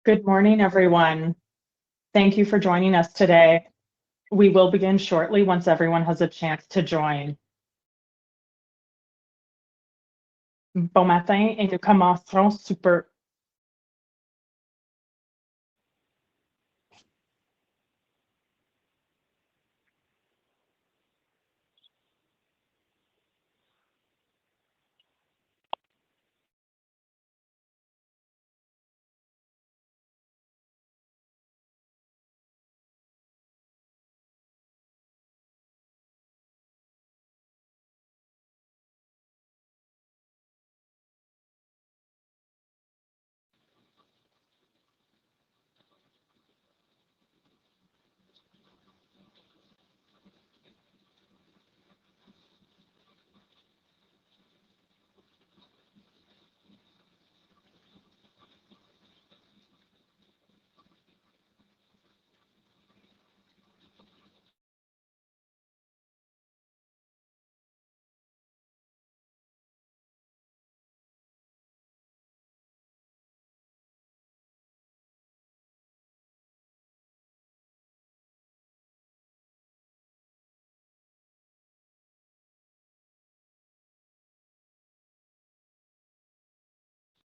Good morning, everyone. Thank you for joining us today. We will begin shortly once everyone has a chance to join. Bon matin et nous commencerons sous peu.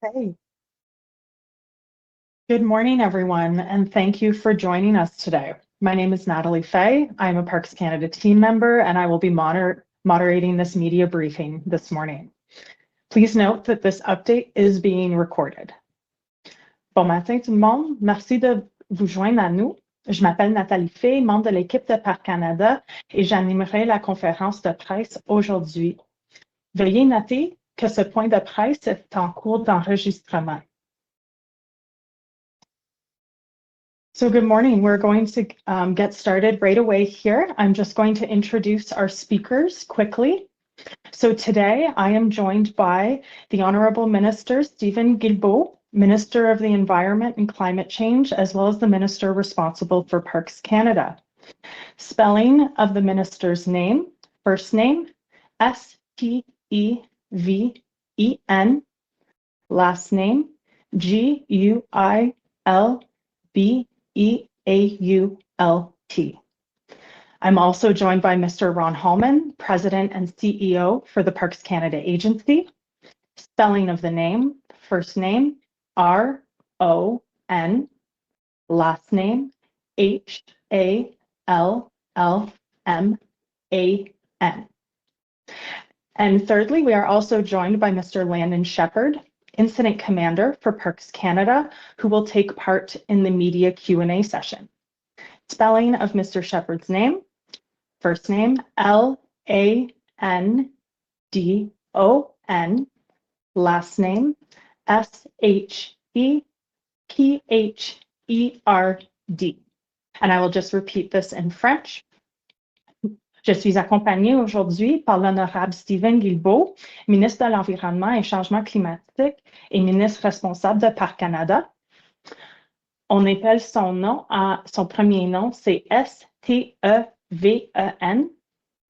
Hey. Good morning, everyone, and thank you for joining us today. My name is Natalie Fay. I'm a Parks Canada team member, and I will be moderating this media briefing this morning. Please note that this update is being recorded. Bon matin tout le monde, merci de vous joindre à nous. Je m'appelle Nathalie Fay, membre de l'équipe de Parcs Canada, et j'animerai la conférence de presse aujourd'hui. Veuillez noter que ce point de presse est en cours d'enregistrement. So good morning. We're going to get started right away here. I'm just going to introduce our speakers quickly. So today I am joined by the Honourable Minister Stephen Guilbeault, Minister of the Environment and Climate Change, as well as the Minister responsible for Parks Canada. Spelling of the Minister's name: first name, S-T-E-V-E-N, last name, G-U-I-L-B-E-A-U-L-T. I'm also joined by Mr. Ron Hallman, President and CEO for the Parks Canada Agency. Spelling of the name: first name, R-O-N, last name, H-A-L-L-M-A-N. And thirdly, we are also joined by Mr. Landon Shepherd, Incident Commander for Parks Canada, who will take part in the media Q&A session. Spelling of Mr. Shepherd's name: first name, L-A-N-D-O-N, last name, S-H-E-P-H-E-R-D. And I will just repeat this in French. Je suis accompagnée aujourd'hui par l'honorable Stephen Guilbeault, ministre de l'Environnement et Changement climatique et ministre responsable de Parcs Canada. On appelle son nom, son premier nom, c'est S-T-E-V-E-N,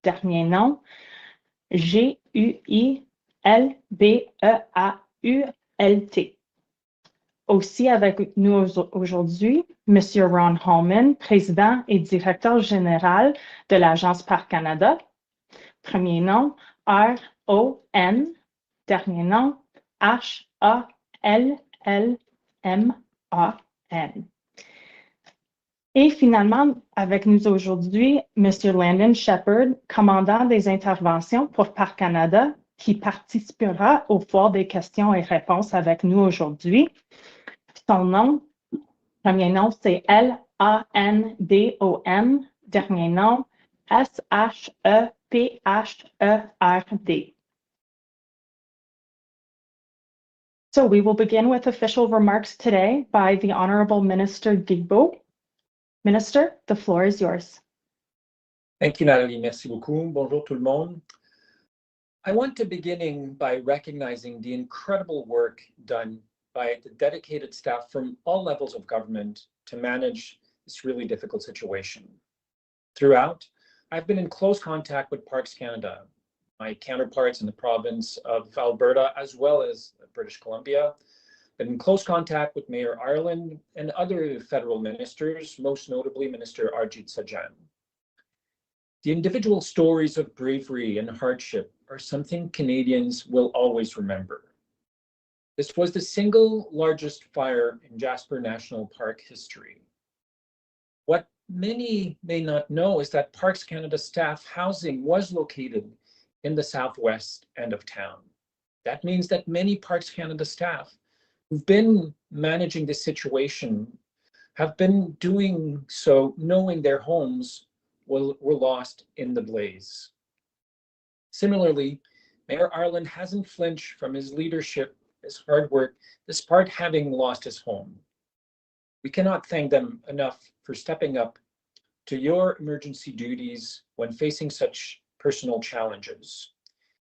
dernier nom, G-U-I-L-B-E-A-U-L-T. Aussi avec nous aujourd'hui, M. Ron Hallman, président et directeur général de l'Agence Parcs Canada. Premier nom, R-O-N, dernier nom, H-A-L-L-M-A-N. Et finalement, avec nous aujourd'hui, M. Landon Shepherd, commandant des interventions pour Parcs Canada, qui participera au foire des questions et réponses avec nous aujourd'hui. Son nom, premier nom, c'est L-A-N-D-O-N, dernier nom, S-H-E-P-H-E-R-D. So we will begin with official remarks today by the Honourable Minister Guilbeault. Minister, the floor is yours. Thank you, Nathalie. Merci beaucoup. Bonjour tout le monde. I want to begin by recognizing the incredible work done by the dedicated staff from all levels of government to manage this really difficult situation. Throughout, I've been in close contact with Parks Canada, my counterparts in the province of Alberta, as well as British Columbia, been in close contact with Mayor Ireland and other federal ministers, most notably Minister Arjit Sajjan. The individual stories of bravery and hardship are something Canadians will always remember. This was the single largest fire in Jasper National Park history. What many may not know is that Parks Canada staff housing was located in the southwest end of town. That means that many Parks Canada staff who've been managing this situation have been doing so knowing their homes were lost in the blaze. Similarly, Mayor Ireland hasn't flinched from his leadership, his hard work, despite having lost his home. We cannot thank them enough for stepping up to your emergency duties when facing such personal challenges.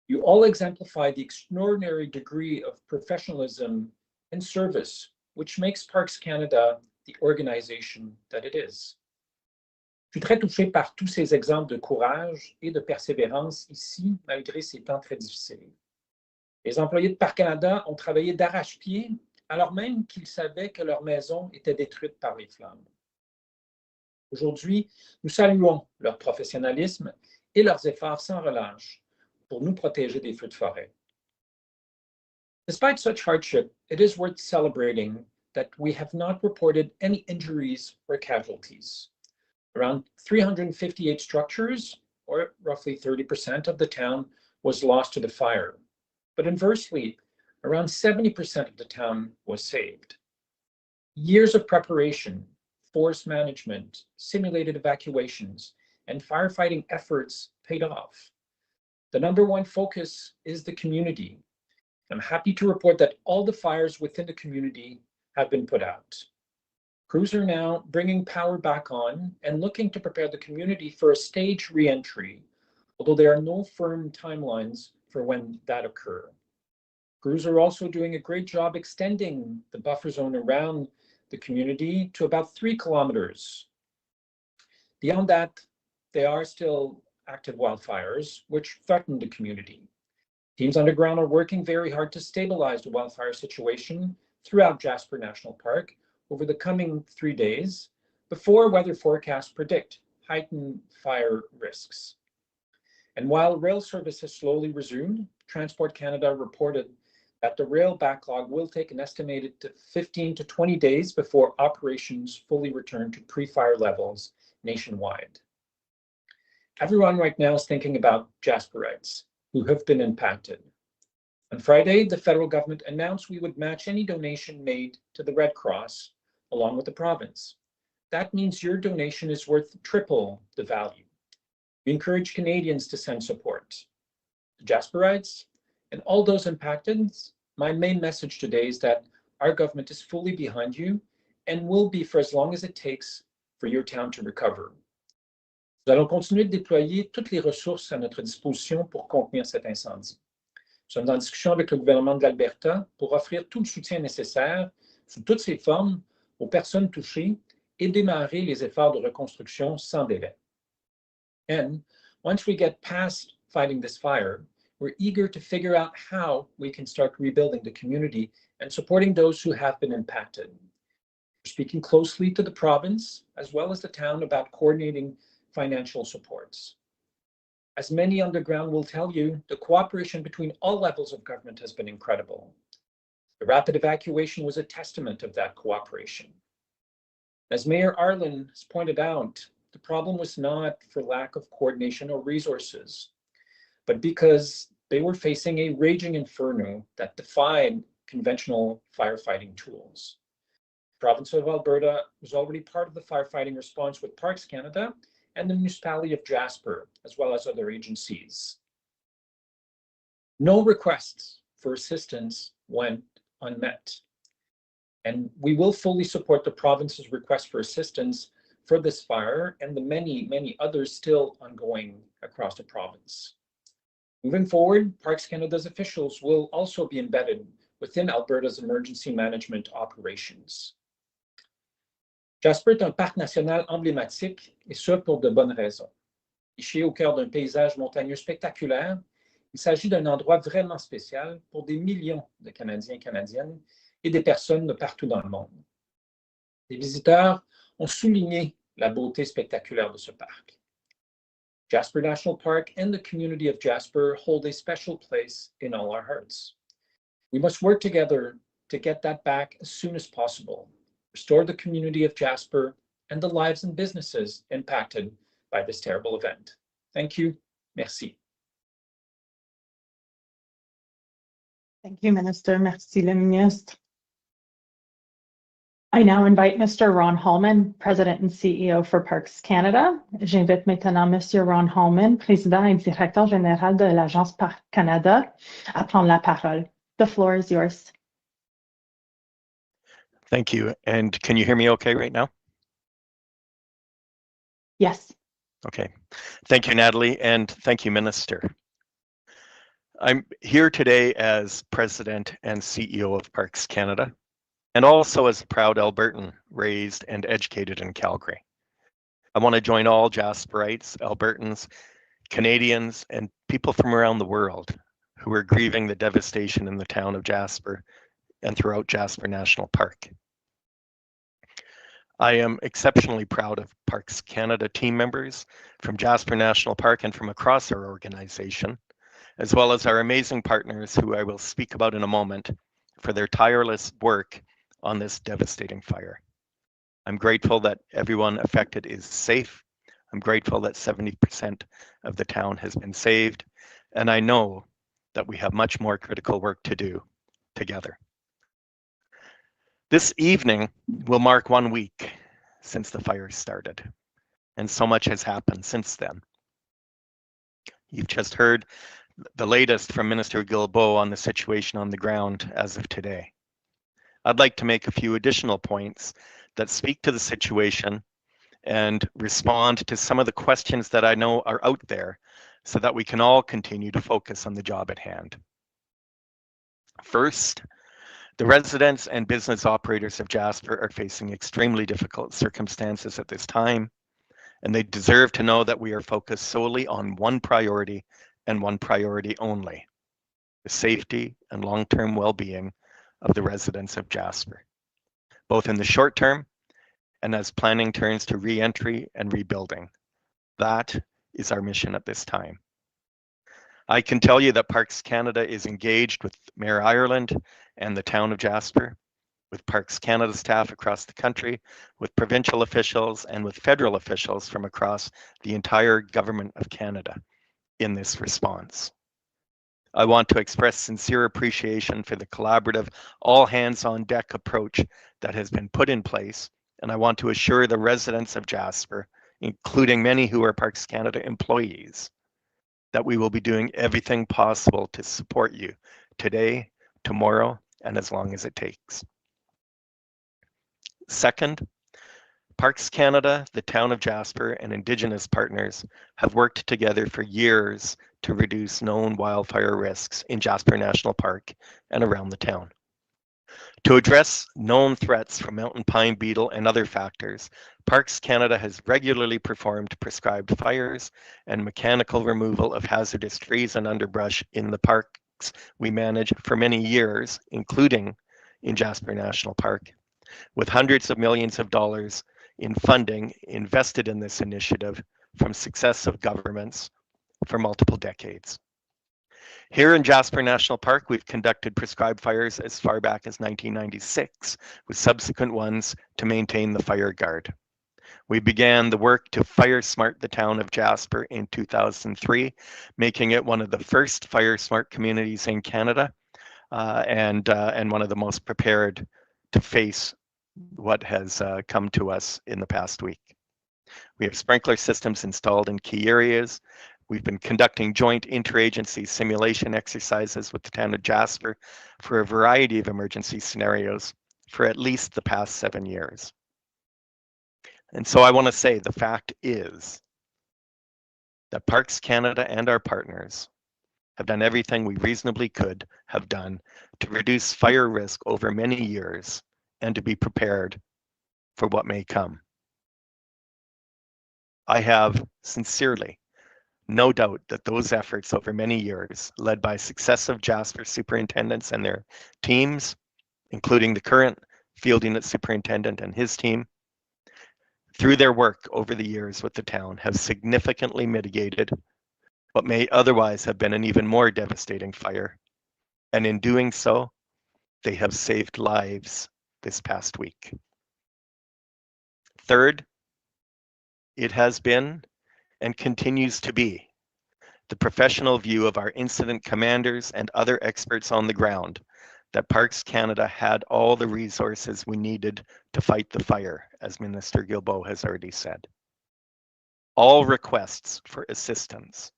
You all exemplify the extraordinary degree of professionalism and service, which makes Parks Canada the organization that it is. Je suis très touché par tous ces exemples de courage et de persévérance ici, malgré ces temps très difficiles. Les employés de Parcs Canada ont travaillé d'arrache-pied, alors même qu'ils savaient que leur maison était détruite par les flammes. Aujourd'hui, nous saluons leur professionnalisme et leurs efforts sans relâche pour nous protéger des feux de forêt. Despite such hardship, it is worth celebrating that we have not reported any injuries or casualties. Around 358 structures, or roughly 30% of the town, was lost to the fire. But inversely, around 70% of the town was saved. Years of preparation, forest management, simulated evacuations, and firefighting efforts paid off. The number one focus is the community. I'm happy to report that all the fires within the community have been put out. Crews are now bringing power back on and looking to prepare the community for a staged re-entry, although there are no firm timelines for when that occur. Crews are also doing a great job extending the buffer zone around the community to about 3 kilometers. Beyond that, there are still active wildfires, which threaten the community. Teams underground are working very hard to stabilize the wildfire situation throughout Jasper National Park over the coming 3 days before weather forecasts predict heightened fire risks. And while rail service has slowly resumed, Transport Canada reported that the rail backlog will take an estimated 15 to 20 days before operations fully return to pre-fire levels nationwide. Everyone right now is thinking about Jasperites who have been impacted. On Friday, the federal government announced we would match any donation made to the Red Cross along with the province. That means your donation is worth triple the value. We encourage Canadians to send support. The Jasperites and all those impacted, my main message today is that our government is fully behind you and will be for as long as it takes for your town to recover. Nous allons continuer de déployer toutes les ressources à notre disposition pour contenir cet incendie. Nous sommes en discussion avec le gouvernement de l'Alberta pour offrir tout le soutien nécessaire sous toutes ses formes aux personnes touchées et démarrer les efforts de reconstruction sans délai. And once we get past fighting this fire, we're eager to figure out how we can start rebuilding the community and supporting those who have been impacted. We're speaking closely to the province as well as the town about coordinating financial supports. As many underground will tell you, the cooperation between all levels of government has been incredible. The rapid evacuation was a testament of that cooperation. As Mayor Ireland has pointed out, the problem was not for lack of coordination or resources, but because they were facing a raging inferno that defied conventional firefighting tools. The province of Alberta was already part of the firefighting response with Parks Canada and the municipality of Jasper, as well as other agencies. No requests for assistance went unmet. And we will fully support the province's request for assistance for this fire and the many, many others still ongoing across the province. Moving forward, Parks Canada's officials will also be embedded within Alberta's emergency management operations. Jasper est un parc national emblématique, et ce pour de bonnes raisons. Niché au cœur d'un paysage montagneux spectaculaire, il s'agit d'un endroit vraiment spécial pour des millions de Canadiens et Canadiennes et des personnes de partout dans le monde. Les visiteurs ont souligné la beauté spectaculaire de ce parc. Jasper National Park and the community of Jasper hold a special place in all our hearts. We must work together to get that back as soon as possible, restore the community of Jasper and the lives and businesses impacted by this terrible event. Thank you. Merci. Thank you, Minister. Merci, le ministre. I now invite Mr. Ron Hallman, President and CEO for Parks Canada. J'invite maintenant Monsieur Ron Hallman, Président et Directeur général de l'Agence Parcs Canada, à prendre la parole. The floor is yours. Thank you. And can you hear me okay right now? Yes. Okay. Thank you, Natalie, and thank you, Minister. I'm here today as President and CEO of Parks Canada, and also as a proud Albertan, raised and educated in Calgary. I want to join all Jasperites, Albertans, Canadians, and people from around the world who are grieving the devastation in the town of Jasper and throughout Jasper National Park. I am exceptionally proud of Parks Canada team members from Jasper National Park and from across our organization, as well as our amazing partners who I will speak about in a moment for their tireless work on this devastating fire. I'm grateful that everyone affected is safe. I'm grateful that 70% of the town has been saved, and I know that we have much more critical work to do together. This evening will mark 1 week since the fire started, and so much has happened since then. You've just heard the latest from Minister Guilbeault on the situation on the ground as of today. I'd like to make a few additional points that speak to the situation and respond to some of the questions that I know are out there so that we can all continue to focus on the job at hand. First, the residents and business operators of Jasper are facing extremely difficult circumstances at this time, and they deserve to know that we are focused solely on one priority and one priority only: the safety and long-term well-being of the residents of Jasper, both in the short term and as planning turns to re-entry and rebuilding. That is our mission at this time. I can tell you that Parks Canada is engaged with Mayor Ireland and the town of Jasper, with Parks Canada staff across the country, with provincial officials, and with federal officials from across the entire government of Canada in this response. I want to express sincere appreciation for the collaborative, all-hands-on-deck approach that has been put in place, and I want to assure the residents of Jasper, including many who are Parks Canada employees, that we will be doing everything possible to support you today, tomorrow, and as long as it takes. Second, Parks Canada, the town of Jasper, and Indigenous partners have worked together for years to reduce known wildfire risks in Jasper National Park and around the town. To address known threats from mountain pine beetle and other factors, Parks Canada has regularly performed prescribed fires and mechanical removal of hazardous trees and underbrush in the parks we manage for many years, including in Jasper National Park, with hundreds of millions of dollars in funding invested in this initiative from successive governments for multiple decades. Here in Jasper National Park, we've conducted prescribed fires as far back as 1996, with subsequent ones to maintain the fire guard. We began the work to fire smart the town of Jasper in 2003, making it one of the first fire smart communities in Canada, and one of the most prepared to face what has come to us in the past week. We have sprinkler systems installed in key areas. We've been conducting joint interagency simulation exercises with the town of Jasper for a variety of emergency scenarios for at least the past 7 years. And so I want to say the fact is that Parks Canada and our partners have done everything we reasonably could have done to reduce fire risk over many years and to be prepared for what may come. I have sincerely no doubt that those efforts over many years, led by successive Jasper superintendents and their teams, including the current field unit superintendent and his team, through their work over the years with the town, have significantly mitigated what may otherwise have been an even more devastating fire. And in doing so, they have saved lives this past week. Third, it has been and continues to be the professional view of our incident commanders and other experts on the ground that Parks Canada had all the resources we needed to fight the fire, as Minister Guilbeault has already said. All requests for assistance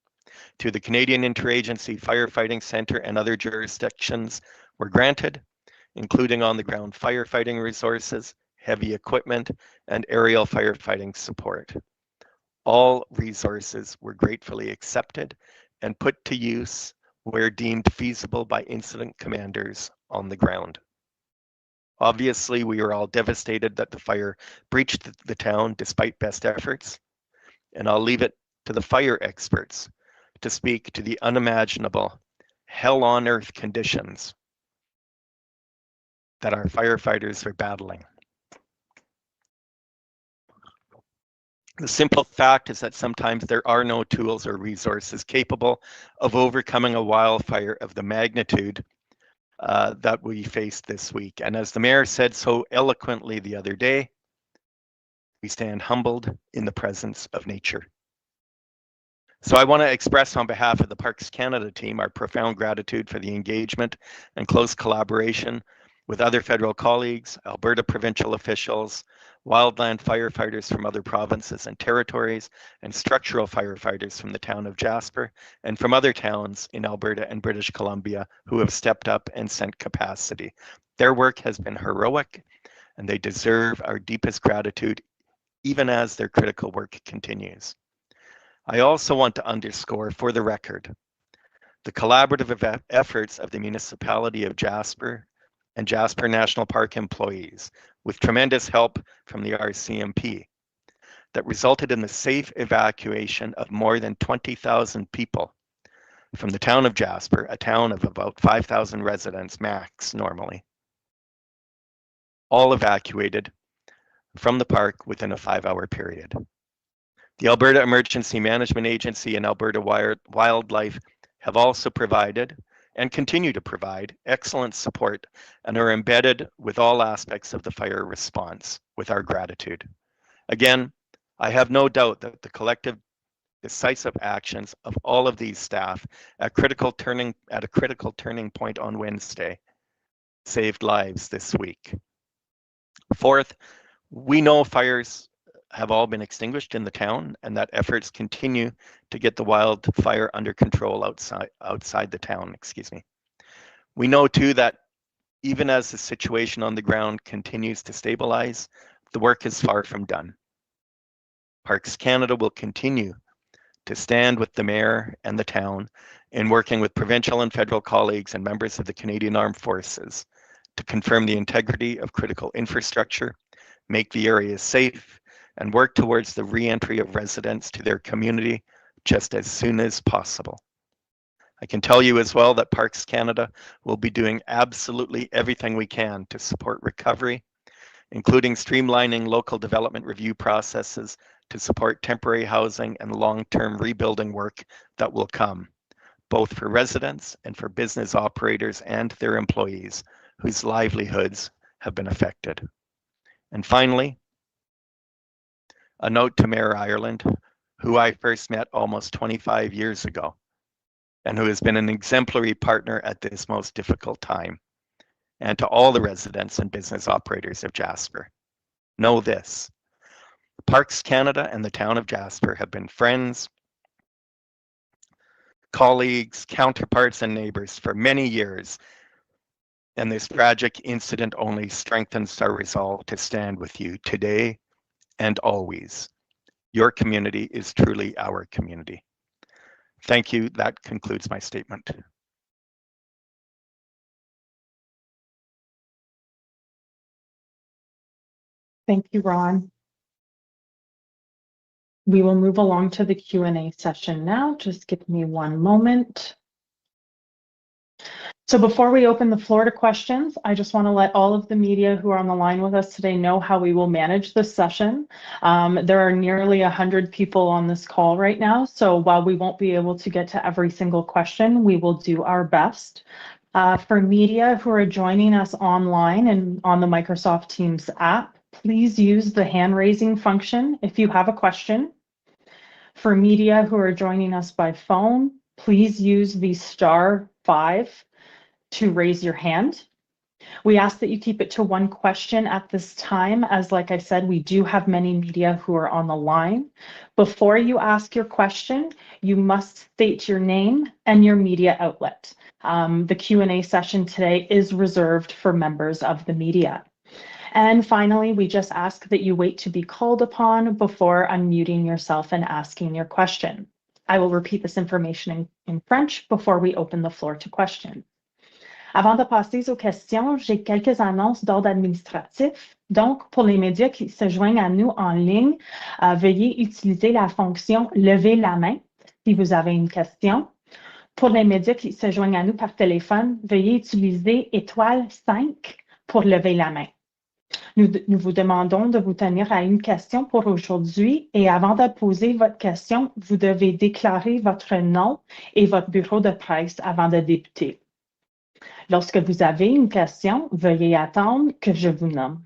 to the Canadian Interagency Firefighting Centre and other jurisdictions were granted, including on-the-ground firefighting resources, heavy equipment, and aerial firefighting support. All resources were gratefully accepted and put to use where deemed feasible by incident commanders on the ground. Obviously, we are all devastated that the fire breached the town despite best efforts, and I'll leave it to the fire experts to speak to the unimaginable hell on earth conditions that our firefighters are battling. The simple fact is that sometimes there are no tools or resources capable of overcoming a wildfire of the magnitude that we faced this week. And as the mayor said so eloquently the other day, we stand humbled in the presence of nature. So I want to express on behalf of the Parks Canada team our profound gratitude for the engagement and close collaboration with other federal colleagues, Alberta provincial officials, wildland firefighters from other provinces and territories, and structural firefighters from the town of Jasper and from other towns in Alberta and British Columbia who have stepped up and sent capacity. Their work has been heroic, and they deserve our deepest gratitude even as their critical work continues. I also want to underscore for the record the collaborative efforts of the municipality of Jasper and Jasper National Park employees, with tremendous help from the RCMP, that resulted in the safe evacuation of more than 20,000 people from the town of Jasper, a town of about 5,000 residents max normally, all evacuated from the park within a 5-hour period. The Alberta Emergency Management Agency and Alberta Wildlife have also provided and continue to provide excellent support and are embedded with all aspects of the fire response with our gratitude. Again, I have no doubt that the collective decisive actions of all of these staff at a critical turning point on Wednesday saved lives this week. Fourth, we know fires have all been extinguished in the town and that efforts continue to get the wildfire under control outside the town, We know too that even as the situation on the ground continues to stabilize, the work is far from done. Parks Canada will continue to stand with the mayor and the town in working with provincial and federal colleagues and members of the Canadian Armed Forces to confirm the integrity of critical infrastructure, make the areas safe, and work towards the re-entry of residents to their community just as soon as possible. I can tell you as well that Parks Canada will be doing absolutely everything we can to support recovery, including streamlining local development review processes to support temporary housing and long-term rebuilding work that will come, both for residents and for business operators and their employees whose livelihoods have been affected. And finally, a note to Mayor Ireland, who I first met almost 25 years ago, and who has been an exemplary partner at this most difficult time, and to all the residents and business operators of Jasper. Know this, Parks Canada and the town of Jasper have been friends, colleagues, counterparts, and neighbors for many years, and this tragic incident only strengthens our resolve to stand with you today and always. Your community is truly our community. Thank you. That concludes my statement. Thank you, Ron. We will move along to the Q&A session now. Just give me one moment. So before we open the floor to questions, I just want to let all of the media who are on the line with us today know how we will manage this session. There are nearly 100 people on this call right now, so while we won't be able to get to every single question, we will do our best. For media who are joining us online and on the Microsoft Teams app, please use the hand raising function if you have a question. For media who are joining us by phone, please use the *5 to raise your hand. We ask that you keep it to one question at this time, as like I said, we do have many media who are on the line. Before you ask your question, you must state your name and your media outlet. The Q&A session today is reserved for members of the media. And finally, we just ask that you wait to be called upon before unmuting yourself and asking your question. I will repeat this information in French before we open the floor to questions. Avant de passer aux questions, j'ai quelques annonces d'ordre administratif. Donc, pour les médias qui se joignent à nous en ligne, veuillez utiliser la fonction « Lever la main » si vous avez une question. Pour les médias qui se joignent à nous par téléphone, veuillez utiliser *5 pour lever la main. Nous vous demandons de vous tenir à une question pour aujourd'hui et avant de poser votre question, vous devez déclarer votre nom et votre bureau de presse avant de débuter. Lorsque vous avez une question, veuillez attendre que je vous nomme.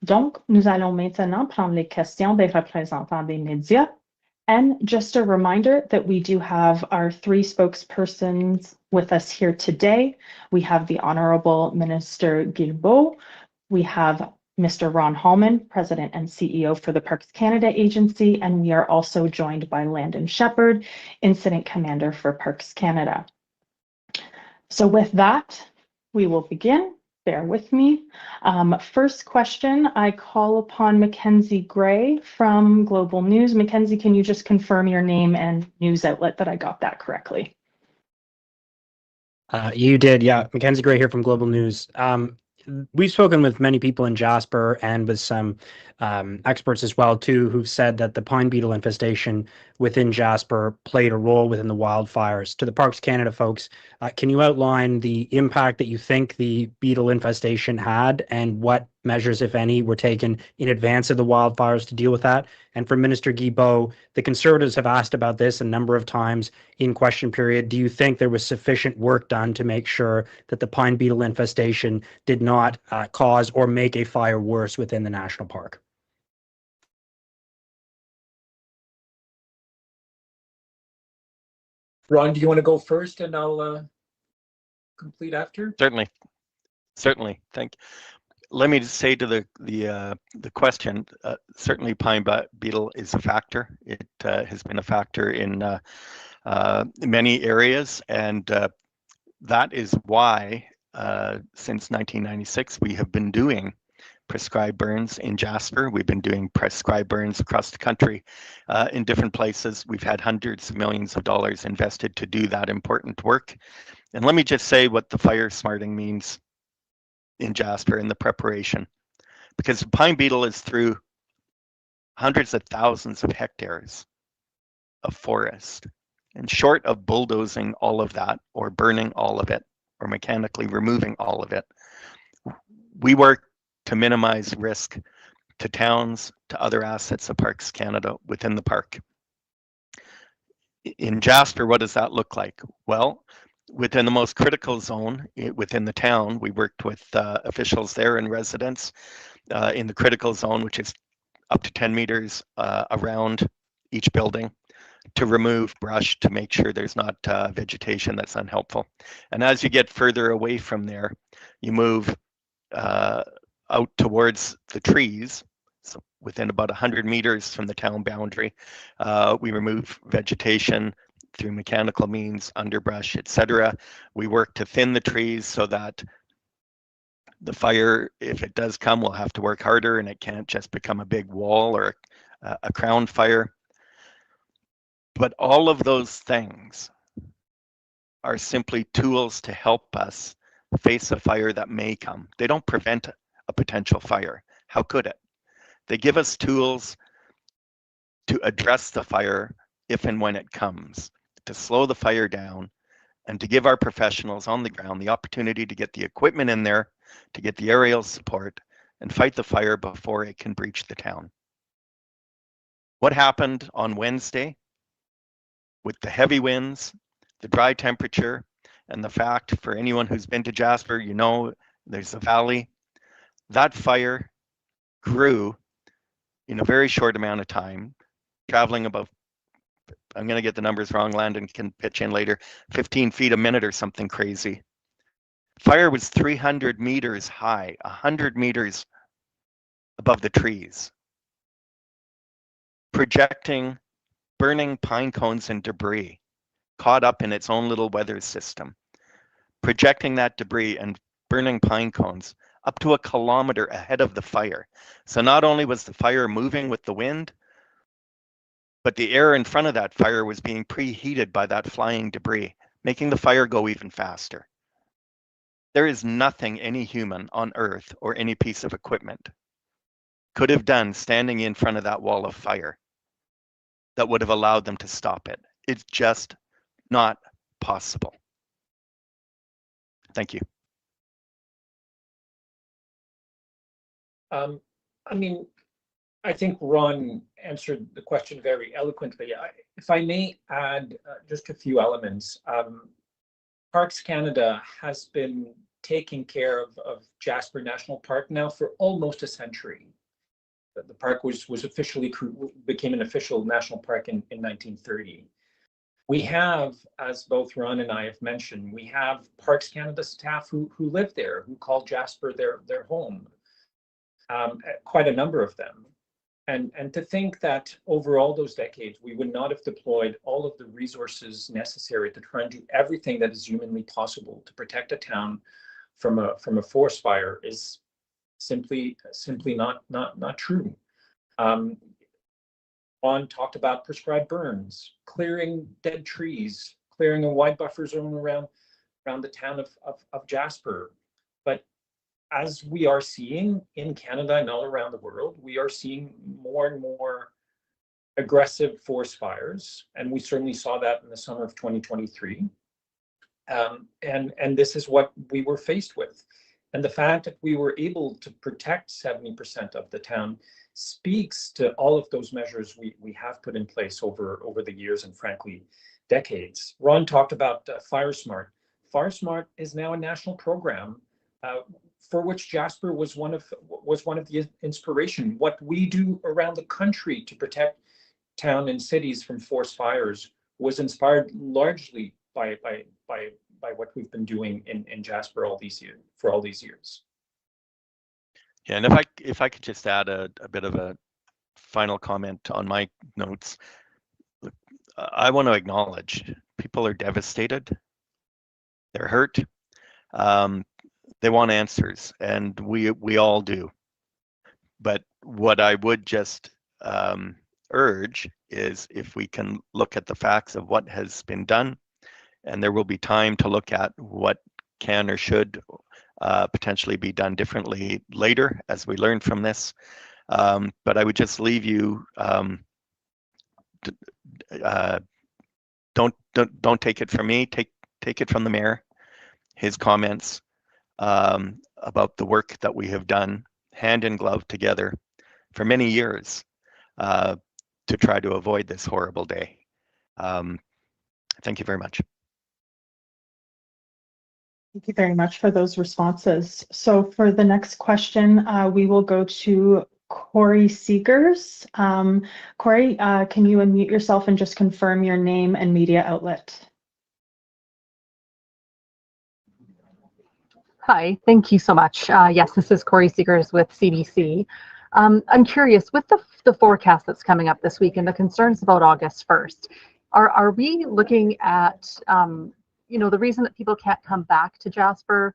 Donc, nous allons maintenant prendre les questions des représentants des médias. And just a reminder that we do have our 3 spokespersons with us here today. We have the Honorable Minister Guilbeault. We have Mr. Ron Hallman, President and CEO for the Parks Canada Agency, and we are also joined by Landon Shepherd, Incident Commander for Parks Canada. So with that, we will begin. Bear with me. First question, I call upon Mackenzie Gray from Global News. Mackenzie, can you just confirm your name and news outlet that I got that correctly? You did, yeah. Mackenzie Gray here from Global News. We've spoken with many people in Jasper and with some experts as well too, who've said that the pine beetle infestation within Jasper played a role within the wildfires. To the Parks Canada folks, can you outline the impact that you think the beetle infestation had and what measures, if any, were taken in advance of the wildfires to deal with that? And for Minister Guilbeault, the Conservatives have asked about this a number of times in question period. Do you think there was sufficient work done to make sure that the pine beetle infestation did not cause or make a fire worse within the national park? Ron, do you want to go first and I'll complete after? Certainly. Thank you. Let me just say to the question, certainly pine beetle is a factor. It has been a factor in many areas, and that is why since 1996 we have been doing prescribed burns in Jasper. We've been doing prescribed burns across the country in different places. We've had hundreds of millions of dollars invested to do that important work. And let me just say what the fire smarting means in Jasper in the preparation, because the pine beetle is through hundreds of thousands of hectares of forest, and short of bulldozing all of that or burning all of it or mechanically removing all of it, we work to minimize risk to towns, to other assets of Parks Canada within the park. In Jasper, what does that look like? Well, within the most critical zone within the town, we worked with officials there and residents in the critical zone, which is up to 10 meters around each building, to remove brush to make sure there's not vegetation that's unhelpful. And as you get further away from there, you move out towards the trees. So within about 100 meters from the town boundary, we remove vegetation through mechanical means, underbrush, etc. We work to thin the trees so that the fire, if it does come, will have to work harder and it can't just become a big wall or a crown fire. But all of those things are simply tools to help us face a fire that may come. They don't prevent a potential fire. How could it? They give us tools to address the fire if and when it comes, to slow the fire down, and to give our professionals on the ground the opportunity to get the equipment in there, to get the aerial support, and fight the fire before it can breach the town. What happened on Wednesday with the heavy winds, the dry temperature, and the fact, for anyone who's been to Jasper, you know there's a valley. That fire grew in a very short amount of time, traveling about, I'm going to get the numbers wrong, Landon can pitch in later, 15 feet a minute or something crazy. Fire was 300 meters high, 100 meters above the trees, projecting burning pine cones and debris caught up in its own little weather system, projecting that debris and burning pine cones up to 1 kilometer ahead of the fire. So not only was the fire moving with the wind, but the air in front of that fire was being preheated by that flying debris, making the fire go even faster. There is nothing any human on Earth or any piece of equipment could have done standing in front of that wall of fire that would have allowed them to stop it. It's just not possible. Thank you. I mean, I think Ron answered the question very eloquently. If I may add just a few elements, Parks Canada has been taking care of Jasper National Park now for almost a century. The park was officially became an official national park in 1930. We have, as both Ron and I have mentioned, we have Parks Canada staff who live there, who call Jasper their home. Quite a number of them. And to think that over all those decades, we would not have deployed all of the resources necessary to try and do everything that is humanly possible to protect a town from a forest fire is simply not true. Ron talked about prescribed burns, clearing dead trees, clearing a wide buffer zone around the town of Jasper. But as we are seeing in Canada and all around the world, we are seeing more and more aggressive forest fires, and we certainly saw that in the summer of 2023. And this is what we were faced with. And the fact that we were able to protect 70% of the town speaks to all of those measures we have put in place over the years and frankly decades. Ron talked about FireSmart. FireSmart is now a national program for which Jasper was one of the inspiration. What we do around the country to protect town and cities from forest fires was inspired largely by what we've been doing in Jasper all these years. Yeah, and if I could just add a bit of a final comment on my notes, I want to acknowledge people are devastated, they're hurt, they want answers, and we all do. But what I would just urge is if we can look at the facts of what has been done, and there will be time to look at what can or should potentially be done differently later as we learn from this. But I would just leave you, don't take it from me, take it from the mayor, his comments about the work that we have done hand in glove together for many years to try to avoid this horrible day. Thank you very much. Thank you very much for those responses. So for the next question, we will go to Corey Seegers. Corey, can you unmute yourself and just confirm your name and media outlet? Hi, thank you so much. Yes, this is Corey Seegers with CBC. I'm curious, with the forecast that's coming up this week and the concerns about August 1st, are we looking at the reason that people can't come back to Jasper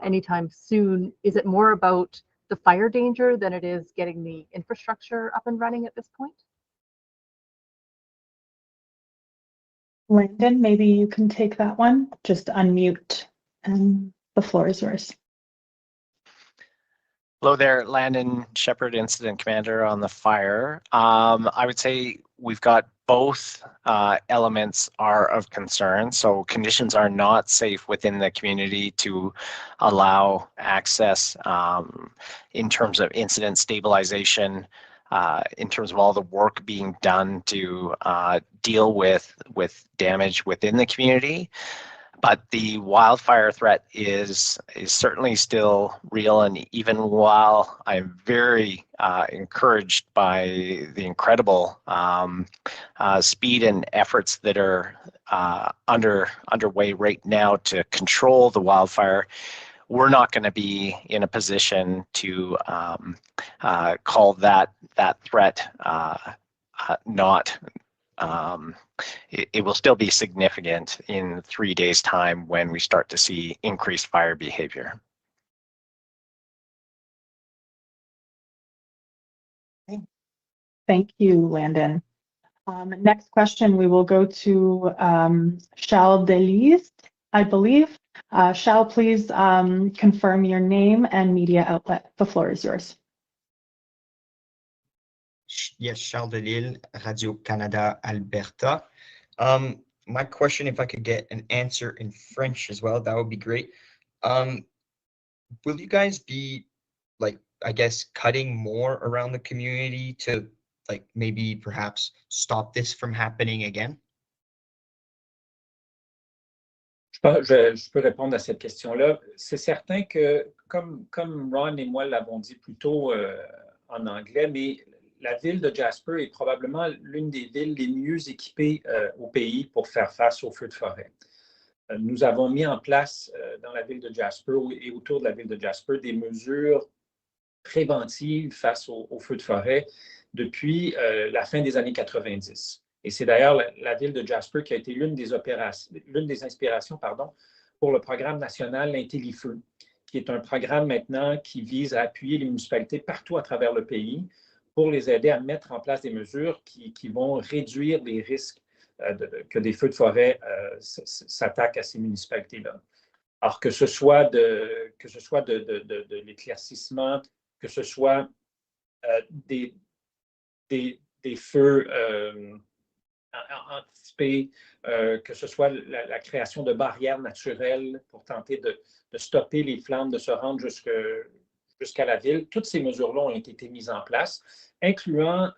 anytime soon? Is it more about the fire danger than it is getting the infrastructure up and running at this point? Landon, maybe you can take that one. Just unmute and the floor is yours. Hello there, Landon Shepherd, Incident Commander on the fire. I would say we've got both elements are of concern. So conditions are not safe within the community to allow access in terms of incident stabilization, in terms of all the work being done to deal with damage within the community. But the wildfire threat is certainly still real, and even while I'm very encouraged by the incredible speed and efforts that are underway right now to control the wildfire, we're not going to be in a position to call that threat not. It will still be significant in 3 days' time when we start to see increased fire behavior. Thank you, Landon. Next question, we will go to Charles Delis, I believe. Charles, please confirm your name and media outlet. The floor is yours. Yes, Charles Delisle, Radio-Canada, Alberta. My question, if I could get an answer in French as well, that would be great. Will you guys be, like, I guess, cutting more around the community to, like, maybe perhaps stop this from happening again? Je peux répondre à cette question-là. C'est certain que, comme Ron et moi l'avons dit plus tôt en anglais, mais la ville de Jasper est probablement l'une des villes les mieux équipées au pays pour faire face aux feux de forêt. Nous avons mis en place dans la ville de Jasper et autour de la ville de Jasper des mesures préventives face aux feux de forêt depuis la fin des années 90. Et c'est d'ailleurs la ville de Jasper qui a été l'une des inspirations pour le programme national Intellifeu, qui est un programme maintenant qui vise à appuyer les municipalités partout à travers le pays pour les aider à mettre en place des mesures qui vont réduire les risques que des feux de forêt s'attaquent à ces municipalités-là. Alors que ce soit de l'éclaircissement, que ce soit des feux anticipés, que ce soit la création de barrières naturelles pour tenter de stopper les flammes, de se rendre jusqu'à la ville. Toutes ces mesures-là ont été mises en place, incluant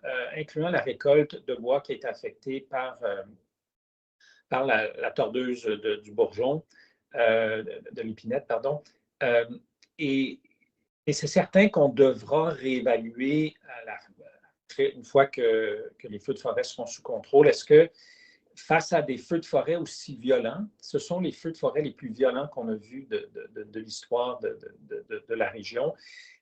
la récolte de bois qui a été affectée par la tordeuse du bourgeon, de l'épinette, pardon. Et c'est certain qu'on devra réévaluer une fois que les feux de forêt seront sous contrôle. Est-ce que face à des feux de forêt aussi violents, ce sont les feux de forêt les plus violents qu'on a vus de l'histoire de la région,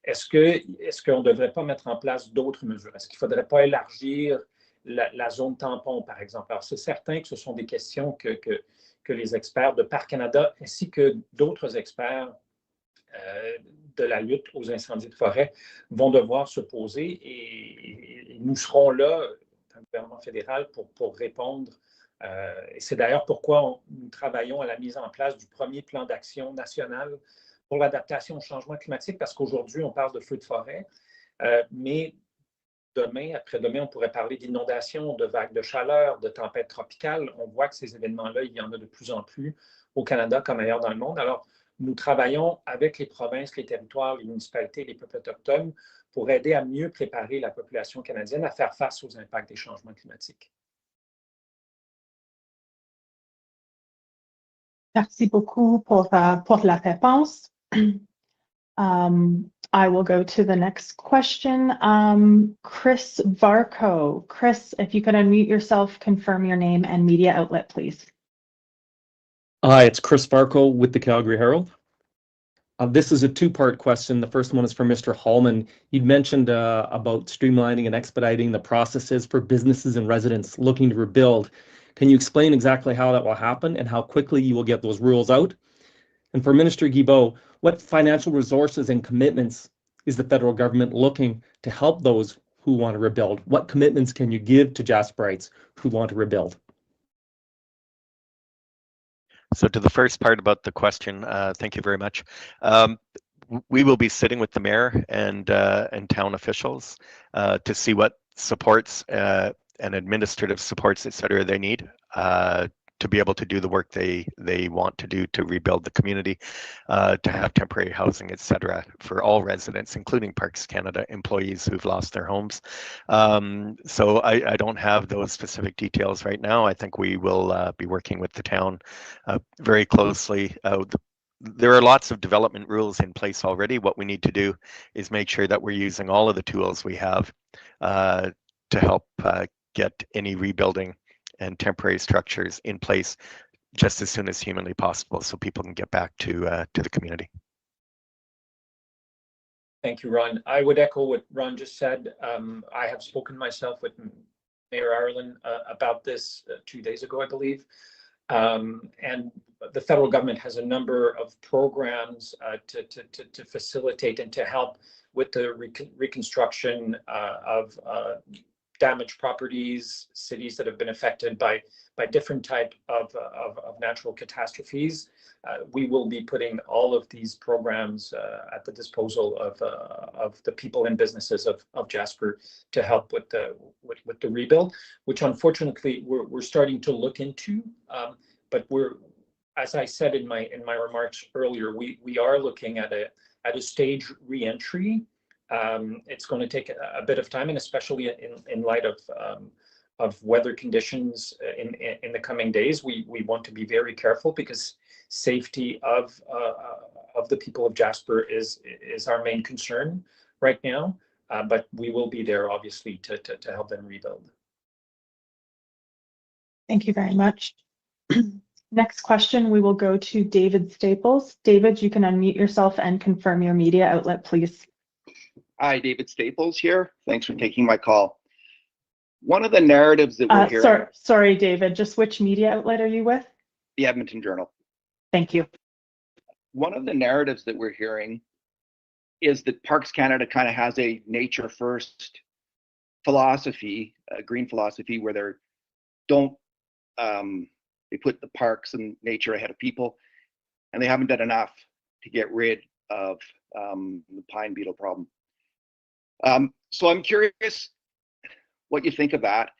est-ce qu'on ne devrait pas mettre en place d'autres mesures? Est-ce qu'il ne faudrait pas élargir la zone tampon, par exemple? Alors, c'est certain que ce sont des questions que les experts de Parc Canada ainsi que d'autres experts de la lutte aux incendies de forêt vont devoir se poser et nous serons là, dans le gouvernement fédéral, pour répondre. Et c'est d'ailleurs pourquoi nous travaillons à la mise en place du premier plan d'action national pour l'adaptation au changement climatique, parce qu'aujourd'hui, on parle de feux de forêt, mais demain, après-demain, on pourrait parler d'inondations, de vagues de chaleur, de tempêtes tropicales. On voit que ces événements-là, il y en a de plus en plus au Canada comme ailleurs dans le monde. Alors, nous travaillons avec les provinces, les territoires, les municipalités, les peuples autochtones pour aider à mieux préparer la population canadienne à faire face aux impacts des changements climatiques. Merci beaucoup pour la réponse. I will go to the next question. Chris Varco. Chris, if you could unmute yourself, confirm your name and media outlet, please. Hi, it's Chris Varco with the Calgary Herald. This is a two-part question. The first one is for Mr. Hallman. You'd mentioned about streamlining and expediting the processes for businesses and residents looking to rebuild. Can you explain exactly how that will happen and how quickly you will get those rules out? And for Minister Guilbeault, what financial resources and commitments is the federal government looking to help those who want to rebuild? What commitments can you give to Jasperites who want to rebuild? So to the first part about the question, thank you very much. We will be sitting with the mayor and town officials to see what supports and administrative supports, et cetera, they need to be able to do the work they want to do to rebuild the community, to have temporary housing, et cetera, for all residents, including Parks Canada employees who've lost their homes. So I don't have those specific details right now. I think we will be working with the town very closely. There are lots of development rules in place already. What we need to do is make sure that we're using all of the tools we have to help get any rebuilding and temporary structures in place just as soon as humanly possible, so people can get back to the community. Thank you, Ron. I would echo what Ron just said. I have spoken myself with Mayor Ireland about this 2 days ago, I believe. And the federal government has a number of programs to facilitate and to help with the reconstruction of damaged properties, cities that have been affected by different type of natural catastrophes. We will be putting all of these programs at the disposal of the people and businesses of Jasper to help with the rebuild, which unfortunately we're starting to look into. But as I said in my remarks earlier, we are looking at a stage reentry. It's going to take a bit of time, and especially in light of weather conditions in the coming days, we want to be very careful, because safety of the people of Jasper is our main concern right now. But we will be there, obviously, to help them rebuild. Thank you very much. Next question, we will go to David Staples. David, you can unmute yourself and confirm your media outlet, please. Hi, David Staples here. Thanks for taking my call. One of the narratives that we're hearing... Sorry, David, just which media outlet are you with? The Edmonton Journal. Thank you. One of the narratives that we're hearing is that Parks Canada kind of has a nature first philosophy, a green philosophy, where they put the parks and nature ahead of people, and they haven't done enough to get rid of the pine beetle problem. So I'm curious what you think of that.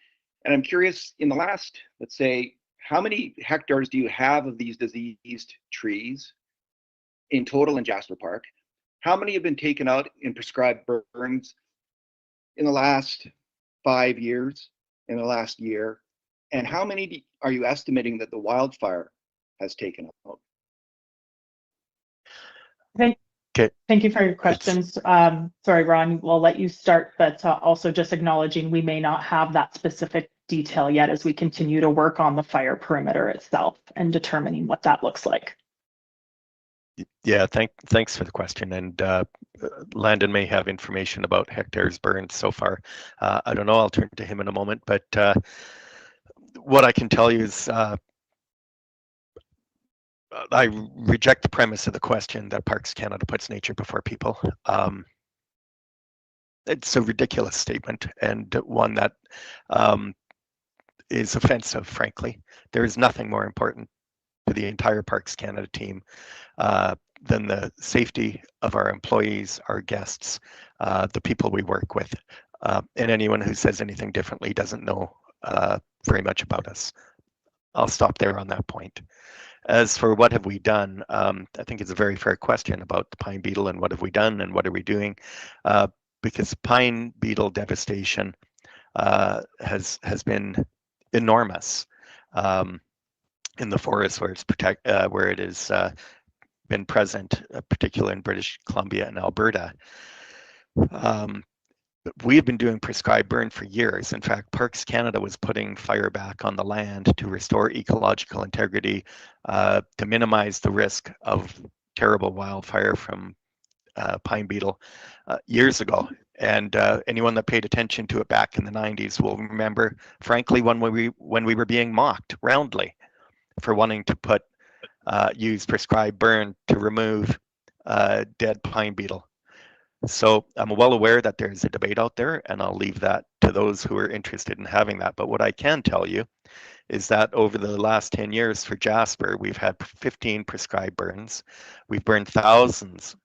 And I'm curious, in the last, let's say, how many hectares do you have of these diseased trees in total in Jasper Park? How many have been taken out in prescribed burns in the last 5 years, in the last year? And how many are you estimating that the wildfire has taken out? Thank you for your questions. Sorry, Ron, we'll let you start, but also just acknowledging we may not have that specific detail yet as we continue to work on the fire perimeter itself and determining what that looks like. Yeah, thanks for the question. And Landon may have information about hectares burned so far. I don't know, I'll turn to him in a moment, but what I can tell you is I reject the premise of the question that Parks Canada puts nature before people. It's a ridiculous statement, and one that is offensive, frankly. There is nothing more important to the entire Parks Canada team than the safety of our employees, our guests, the people we work with. And anyone who says anything differently doesn't know very much about us. I'll stop there on that point. As for what have we done, I think it's a very fair question about the pine beetle and what have we done and what are we doing, because pine beetle devastation has been enormous in the forest where it's where it is been present, particularly in British Columbia and Alberta. We have been doing prescribed burn for years. In fact, Parks Canada was putting fire back on the land to restore ecological integrity, to minimize the risk of terrible wildfire from pine beetle years ago. And anyone that paid attention to it back in the 90s will remember, frankly, when we were being mocked roundly for wanting to use prescribed burn to remove dead pine beetle. So I'm well aware that there's a debate out there, and I'll leave that to those who are interested in having that. But what I can tell you is that over the last 10 years for Jasper, we've had 15 prescribed burns. We've burned thousands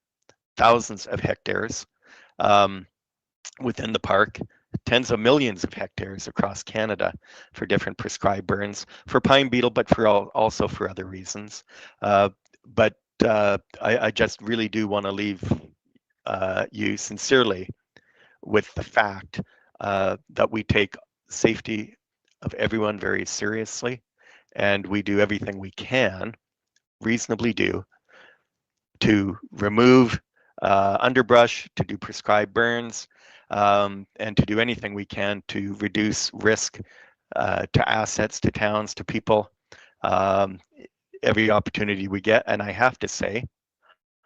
of hectares within the park, tens of millions of hectares across Canada for different prescribed burns for pine beetle, but for also for other reasons. But I just really do want to leave you sincerely with the fact that we take safety of everyone very seriously, and we do everything we can reasonably do to remove underbrush, to do prescribed burns, and to do anything we can to reduce risk to assets, to towns, to people, every opportunity we get. And I have to say,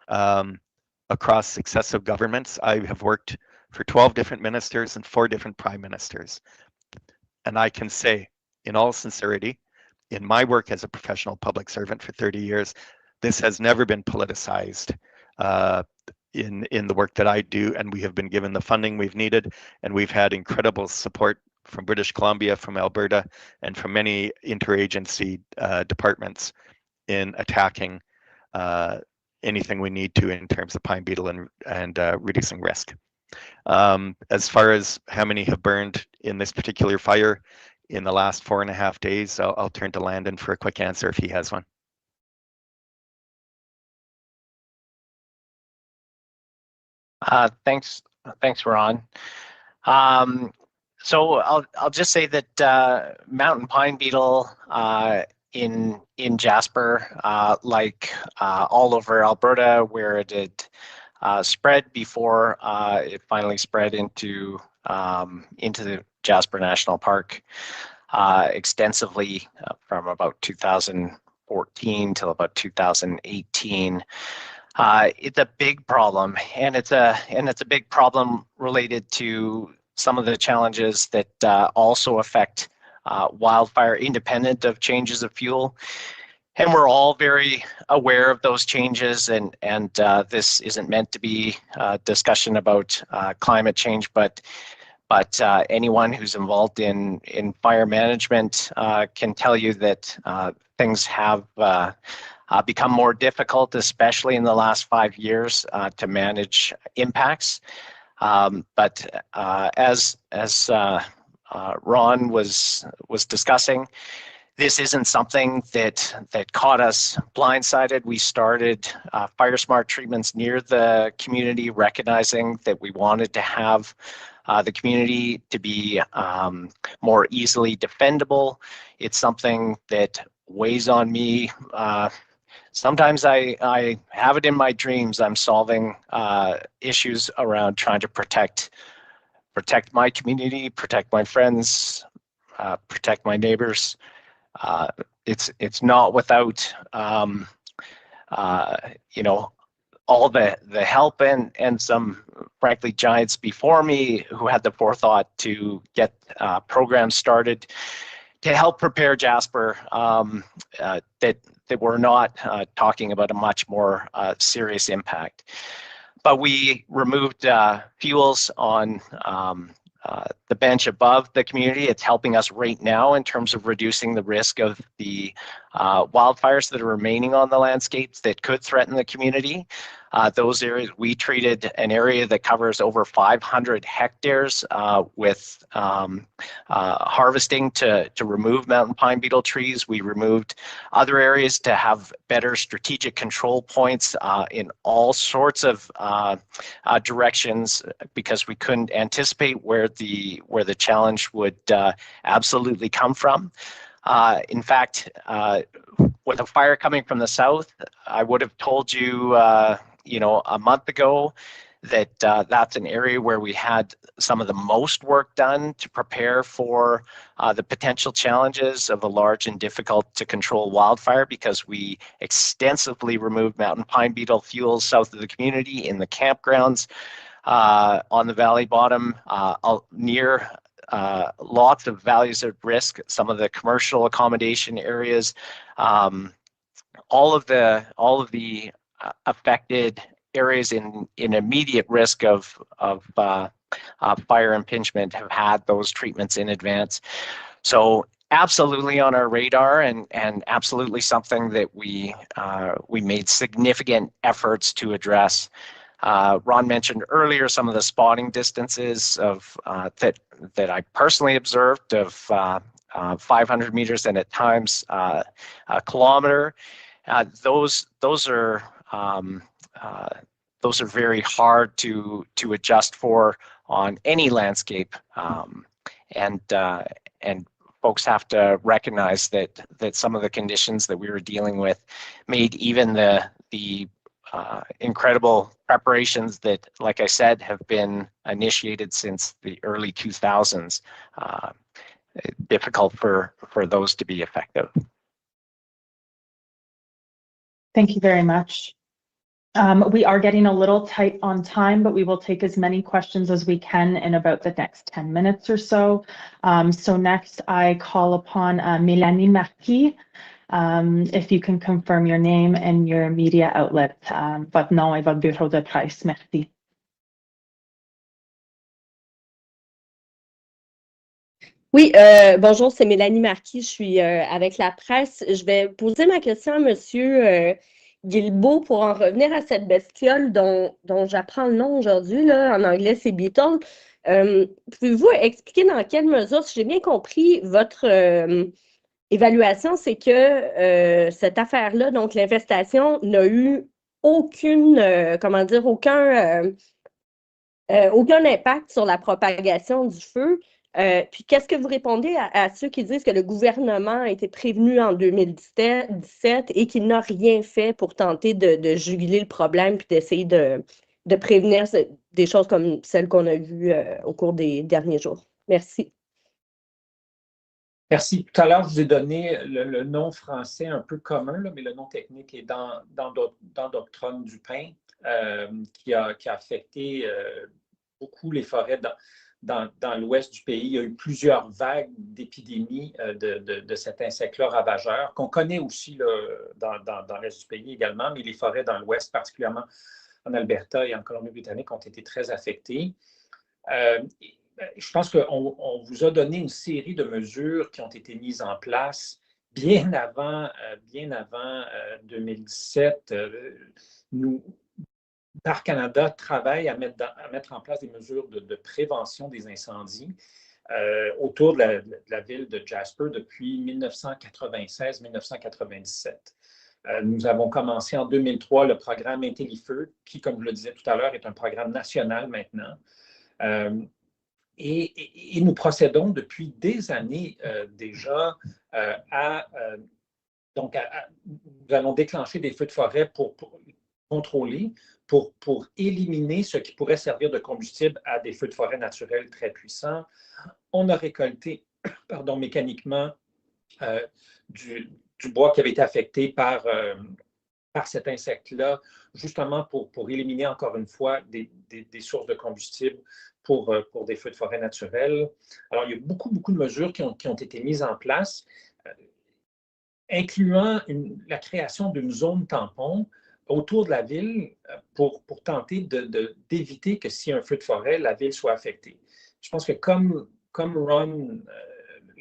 across successive governments, I have worked for 12 different ministers and 4 different prime ministers. And I can say, in all sincerity, in my work as a professional public servant for 30 years, this has never been politicized in the work that I do, and we have been given the funding we've needed, and we've had incredible support from British Columbia, from Alberta, and from many interagency departments in attacking anything we need to in terms of pine beetle and reducing risk. As far as how many have burned in this particular fire in the last 4.5 days, I'll turn to Landon for a quick answer if he has one. Thanks, Ron. So I'll just say that mountain pine beetle in Jasper, like all over Alberta, where it had spread before it finally spread into the Jasper National Park extensively from about 2014 till about 2018. It's a big problem, and it's a big problem related to some of the challenges that also affect wildfire, independent of changes of fuel. And we're all very aware of those changes, and this isn't meant to be a discussion about climate change, but anyone who's involved in fire management can tell you that things have become more difficult, especially in the last 5 years, to manage impacts. But as Ron was discussing, this isn't something that caught us blindsided. We started fire smart treatments near the community, recognizing that we wanted to have the community to be more easily defendable. It's something that weighs on me. Sometimes I have it in my dreams. I'm solving issues around trying to protect my community, protect my friends, protect my neighbors. It's not without all the help and some frankly giants before me who had the forethought to get programs started to help prepare Jasper, that we're not talking about a much more serious impact. But we removed fuels on the bench above the community. It's helping us right now in terms of reducing the risk of the wildfires that are remaining on the landscapes that could threaten the community. Those areas, we treated an area that covers over 500 hectares with harvesting to remove mountain pine beetle trees. We removed other areas to have better strategic control points in all sorts of directions, because we couldn't anticipate where the challenge would absolutely come from. In fact, with a fire coming from the south, I would have told you, a month ago that that's an area where we had some of the most work done to prepare for the potential challenges of a large and difficult to control wildfire, because we extensively removed mountain pine beetle fuels south of the community in the campgrounds on the valley bottom near lots of values at risk, some of the commercial accommodation areas, all of the affected areas in immediate risk of fire impingement have had those treatments in advance. So absolutely on our radar, and absolutely something that we made significant efforts to address. Ron mentioned earlier some of the spotting distances of that I personally observed of 500 meters and at times a kilometer. Those are very hard to adjust for on any landscape, and folks have to recognize that some of the conditions that we were dealing with made even the incredible preparations that, like I said, have been initiated since the early 2000s difficult for those to be effective. Thank you very much. We are getting a little tight on time, but we will take as many questions as we can in about the next 10 minutes or so. So next I call upon Mélanie Marquis. If you can confirm your name and your media outlet, votre nom et votre bureau de presse. Merci. Oui, bonjour, c'est Mélanie Marquis, je suis avec la presse. Je vais poser ma question à M. Guilbeault pour en revenir à cette bestiole dont j'apprends le nom aujourd'hui, là, en anglais c'est Beetle. Pouvez-vous expliquer dans quelle mesure, si j'ai bien compris, votre évaluation, c'est que cette affaire-là, donc l'infestation, n'a eu aucune, comment dire, aucun impact sur la propagation du feu. Puis qu'est-ce que vous répondez à ceux qui disent que le gouvernement a été prévenu en 2017 et qu'il n'a rien fait pour tenter de juguler le problème puis d'essayer de prévenir des choses comme celles qu'on a vues au cours des derniers jours? Merci. Merci. Tout à l'heure, je vous ai donné le nom français un peu commun, là, mais le nom technique est dans Doctrine du Pin, qui a affecté beaucoup les forêts dans l'ouest du pays. Il y a eu plusieurs vagues d'épidémies de cet insecte-là ravageur, qu'on connaît aussi là, dans l'est du pays également, mais les forêts dans l'ouest, particulièrement en Alberta et en Colombie-Britannique, ont été très affectées. Je pense qu'on vous a donné une série de mesures qui ont été mises en place bien avant 2017. Parc Canada travaille à mettre en place des mesures de prévention des incendies autour de la ville de Jasper depuis 1996-1997. Nous avons commencé en 2003 le programme Intellifeu, qui, comme je le disais tout à l'heure, est un programme national maintenant. Et nous procédons depuis des années déjà nous allons déclencher des feux de forêt pour contrôler, pour éliminer ce qui pourrait servir de combustible à des feux de forêt naturels très puissants. On a récolté mécaniquement du bois qui avait été affecté par cet insecte-là, justement pour éliminer encore une fois des sources de combustible pour des feux de forêt naturels. Alors, il y a beaucoup de mesures qui ont été mises en place, incluant la création d'une zone tampon autour de la ville pour tenter d'éviter que si un feu de forêt, la ville soit affectée. Je pense que comme Ron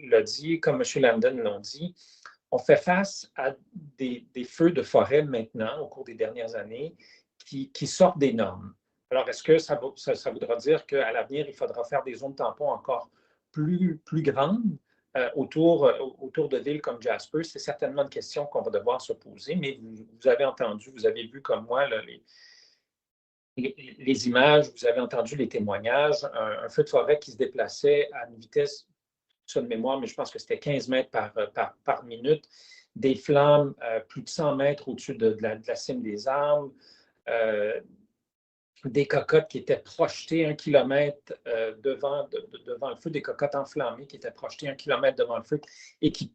l'a dit, comme M. Landon l'a dit, on fait face à des feux de forêt maintenant, au cours des dernières années, qui sortent des normes. Alors, est-ce que ça voudra dire qu'à l'avenir, il faudra faire des zones tampons encore plus grandes autour de villes comme Jasper? C'est certainement une question qu'on va devoir se poser, mais vous avez entendu, vous avez vu comme moi là, les images, vous avez entendu les témoignages, un feu de forêt qui se déplaçait à une vitesse, ça de mémoire, mais je pense que c'était 15 mètres par minute, des flammes plus de 100 mètres au-dessus de la cime des arbres, des cocottes qui étaient projetées 1 kilomètre devant le feu, des cocottes enflammées qui étaient projetées 1 kilomètre devant le feu et qui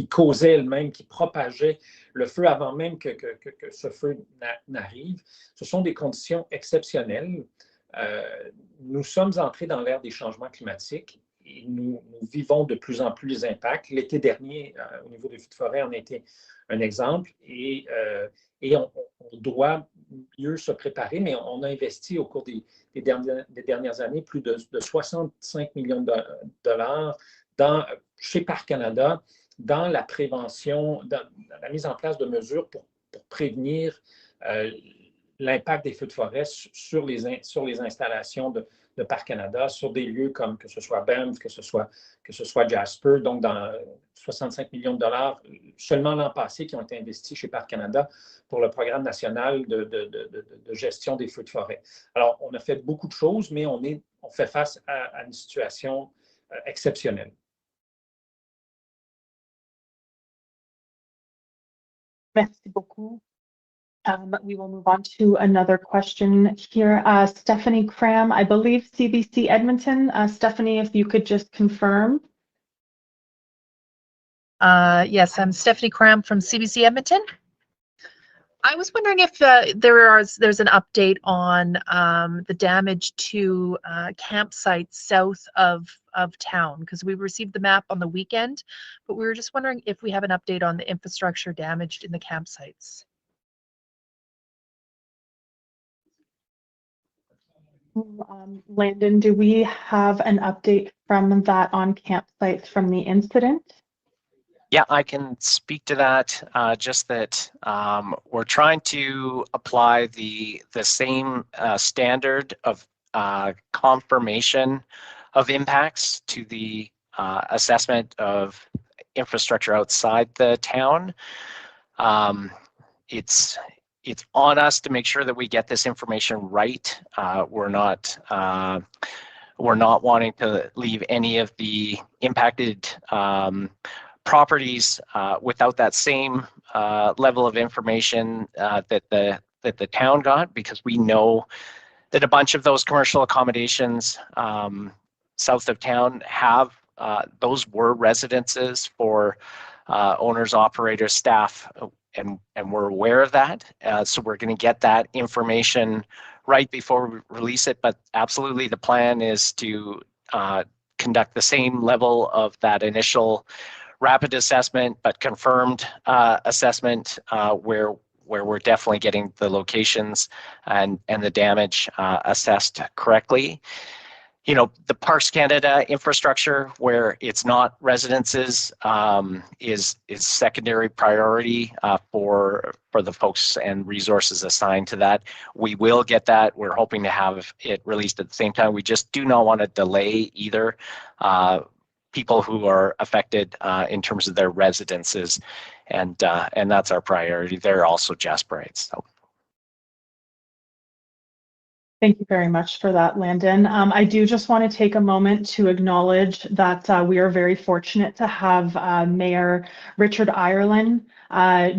causaient elles-mêmes, qui propageaient le feu avant même que ce feu n'arrive. Ce sont des conditions exceptionnelles. Nous sommes entrés dans l'ère des changements climatiques et nous vivons de plus en plus les impacts. L'été dernier, au niveau des feux de forêt, en a été un exemple et on doit mieux se préparer, mais on a investi au cours des dernières années plus de 65 millions de dollars chez Parc Canada dans la prévention, dans la mise en place de mesures pour prévenir l'impact des feux de forêt sur les installations de Parc Canada, sur des lieux comme que ce soit Banff, que ce soit Jasper, donc dans 65 millions de dollars seulement l'an passé qui ont été investis chez Parc Canada pour le programme national de gestion des feux de forêt. Alors, on a fait beaucoup de choses, mais on fait face à une situation exceptionnelle. Merci beaucoup. We will move on to another question here. Stephanie Cram, I believe CBC Edmonton. Stephanie, if you could just confirm. Yes, I'm Stephanie Cram from CBC Edmonton. I was wondering if there's an update on the damage to campsites south of town, because we received the map on the weekend, but we were just wondering if we have an update on the infrastructure damaged in the campsites. Landon, do we have an update from that on campsites from the incident? Yeah, I can speak to that. Just that we're trying to apply the same standard of confirmation of impacts to the assessment of infrastructure outside the town. It's on us to make sure that we get this information right. We're not wanting to leave any of the impacted properties without that same level of information that the town got, because we know that a bunch of those commercial accommodations south of town have those were residences for owners, operators, staff, and we're aware of that. So we're going to get that information right before we release it. But absolutely, the plan is to conduct the same level of that initial rapid assessment, but confirmed assessment where we're definitely getting the locations and the damage assessed correctly. You know, the Parks Canada infrastructure, where it's not residences, is secondary priority for the folks and resources assigned to that. We will get that. We're hoping to have it released at the same time. We just do not want to delay either people who are affected in terms of their residences, and that's our priority. They're also Jasperites. So. Thank you very much for that, Landon. I do just want to take a moment to acknowledge that we are very fortunate to have Mayor Richard Ireland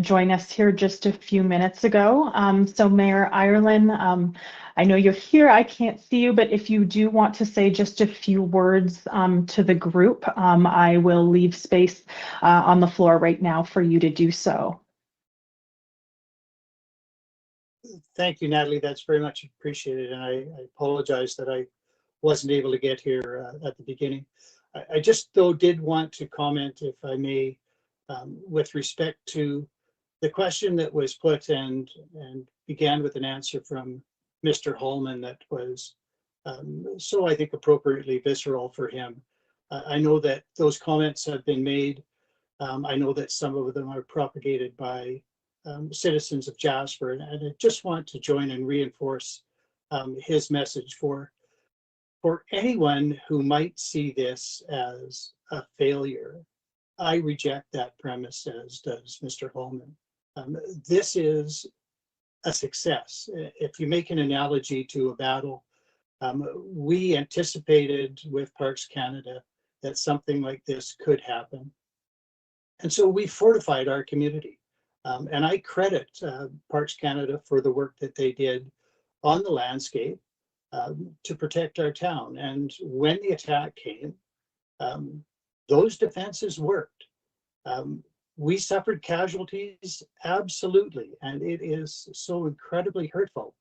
join us here just a few minutes ago. So Mayor Ireland, I know you're here, I can't see you, but if you do want to say just a few words to the group, I will leave space on the floor right now for you to do so. Thank you, Natalie. That's very much appreciated. And I apologize that I wasn't able to get here at the beginning. I just, though, did want to comment, if I may, with respect to the question that was put and began with an answer from Mr. Hallman that was so, I think, appropriately visceral for him. I know that those comments have been made. I know that some of them are propagated by citizens of Jasper, and I just want to join and reinforce his message for anyone who might see this as a failure. I reject that premise, as does Mr. Hallman. This is a success. If you make an analogy to a battle, we anticipated with Parks Canada that something like this could happen. And so we fortified our community. And I credit Parks Canada for the work that they did on the landscape to protect our town. And when the attack came, those defenses worked. We suffered casualties, absolutely, and it is so incredibly hurtful.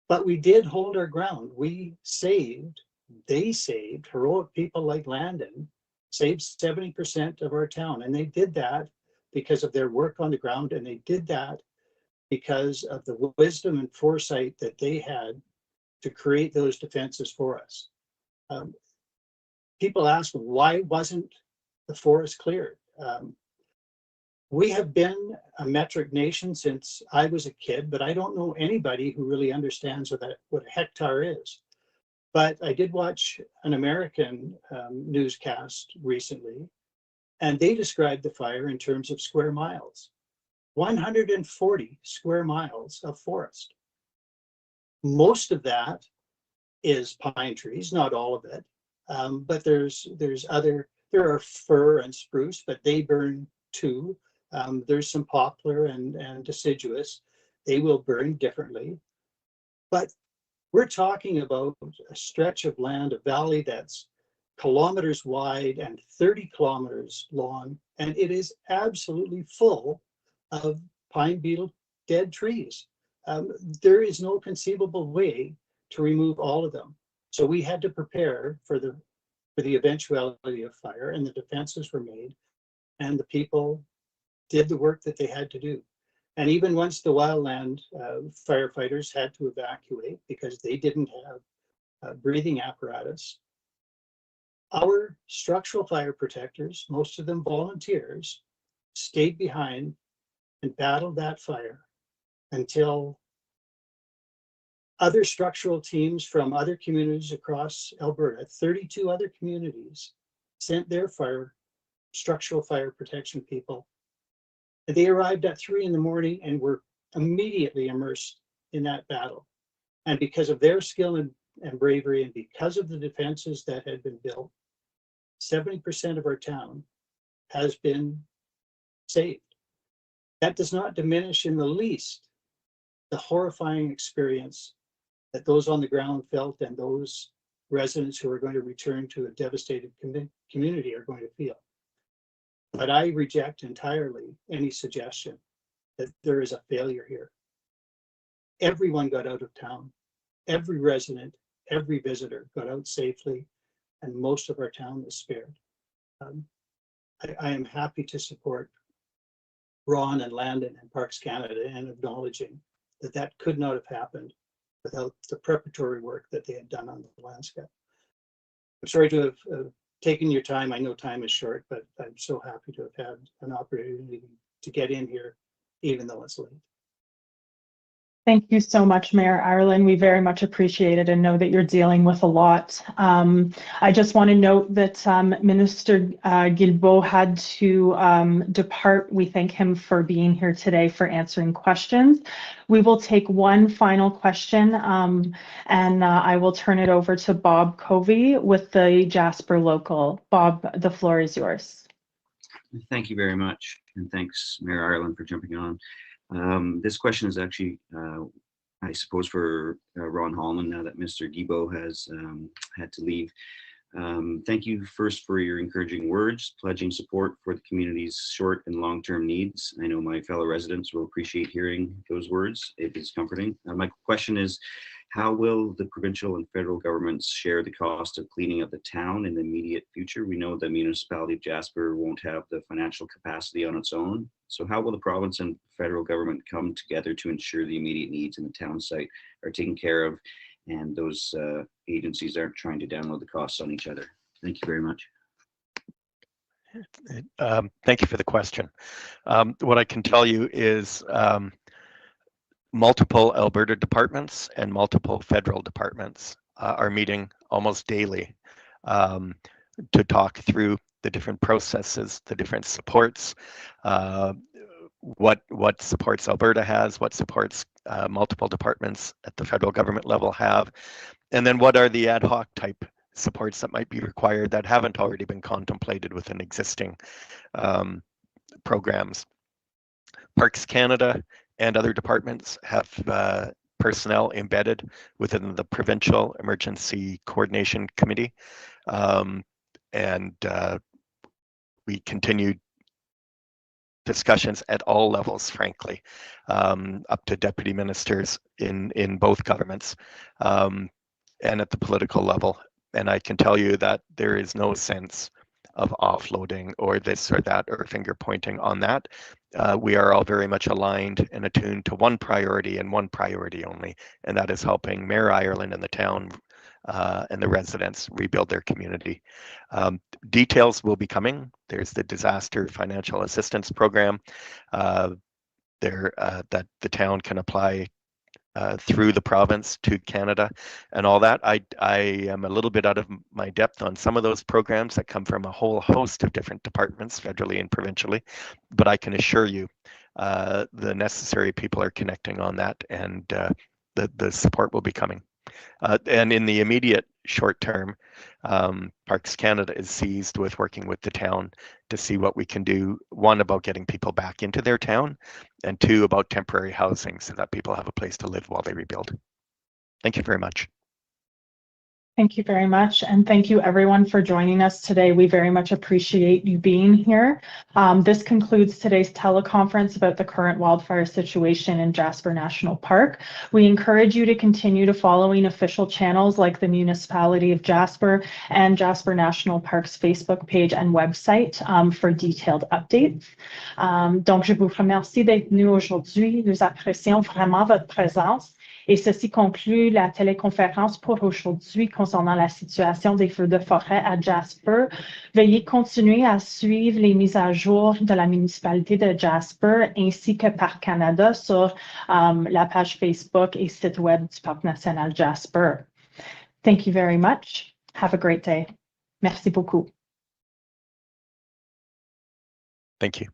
But we did hold our ground. They saved, heroic people like Landon, saved 70% of our town. And they did that because of their work on the ground, and they did that because of the wisdom and foresight that they had to create those defenses for us. People ask, why wasn't the forest cleared? We have been a metric nation since I was a kid, but I don't know anybody who really understands what a hectare is. But I did watch an American newscast recently, and they described the fire in terms of square miles. 140 square miles of forest. Most of that is pine trees, not all of it, but there are fir and spruce, but they burn too. There's some poplar and deciduous. They will burn differently. But we're talking about a stretch of land, a valley that's kilometers wide and 30 kilometers long, and it is absolutely full of pine beetle dead trees. There is no conceivable way to remove all of them. So we had to prepare for the eventuality of fire, and the defenses were made, and the people did the work that they had to do. And even once the wildland firefighters had to evacuate because they didn't have breathing apparatus, our structural fire protectors, most of them volunteers, stayed behind and battled that fire until other structural teams from other communities across Alberta, 32 other communities, sent their structural fire protection people. And they arrived at 3 a.m. and were immediately immersed in that battle. And because of their skill and bravery, and because of the defenses that had been built, 70% of our town has been saved. That does not diminish in the least the horrifying experience that those on the ground felt and those residents who are going to return to a devastated community are going to feel. But I reject entirely any suggestion that there is a failure here. Everyone got out of town. Every resident, every visitor got out safely, and most of our town was spared. I am happy to support Ron and Landon and Parks Canada in acknowledging that could not have happened without the preparatory work that they had done on the landscape. I'm sorry to have taken your time. I know time is short, but I'm so happy to have had an opportunity to get in here, even though it's late. Thank you so much, Mayor Ireland. We very much appreciate it and know that you're dealing with a lot. I just want to note that Minister Guilbeault had to depart. We thank him for being here today for answering questions. We will take one final question, and I will turn it over to Bob Covey with the Jasper Local. Bob, the floor is yours. Thank you very much, and thanks, Mayor Ireland, for jumping on. This question is actually, I suppose, for Ron Hallman, now that Mr. Guilbeault has had to leave. Thank you first for your encouraging words, pledging support for the community's short and long-term needs. I know my fellow residents will appreciate hearing those words. It is comforting. My question is, how will the provincial and federal governments share the cost of cleaning up the town in the immediate future? We know the municipality of Jasper won't have the financial capacity on its own. So how will the province and federal government come together to ensure the immediate needs in the town site are taken care of, and those agencies aren't trying to download the costs on each other? Thank you very much. Thank you for the question. What I can tell you is multiple Alberta departments and multiple federal departments are meeting almost daily to talk through the different processes, the different supports, what supports Alberta has, what supports multiple departments at the federal government level have, and then what are the ad hoc type supports that might be required that haven't already been contemplated within existing programs. Parks Canada and other departments have personnel embedded within the Provincial Emergency Coordination Committee, and we continue discussions at all levels, frankly, up to deputy ministers in both governments, and at the political level. And I can tell you that there is no sense of offloading or this or that or finger pointing on that. We are all very much aligned and attuned to one priority and one priority only, and that is helping Mayor Ireland and the town and the residents rebuild their community. Details will be coming. There's the Disaster Financial Assistance Program that the town can apply through the province to Canada and all that. I am a little bit out of my depth on some of those programs that come from a whole host of different departments, federally and provincially, but I can assure you the necessary people are connecting on that, and the support will be coming. And in the immediate short term, Parks Canada is seized with working with the town to see what we can do, one, about getting people back into their town, and two, about temporary housing so that people have a place to live while they rebuild. Thank you very much. Thank you very much. And thank you everyone for joining us today. We very much appreciate you being here. This concludes today's teleconference about the current wildfire situation in Jasper National Park. We encourage you to continue to following official channels like the Municipality of Jasper and Jasper National Park's Facebook page and website for detailed updates. Donc, je vous remercie d'être venu aujourd'hui. Nous apprécions vraiment votre présence. Et ceci conclut la téléconférence pour aujourd'hui concernant la situation des feux de forêt à Jasper. Veuillez continuer à suivre les mises à jour de la municipalité de Jasper ainsi que Parc Canada sur la page Facebook et site web du Parc national Jasper. Thank you very much. Have a great day. Merci beaucoup. Thank you.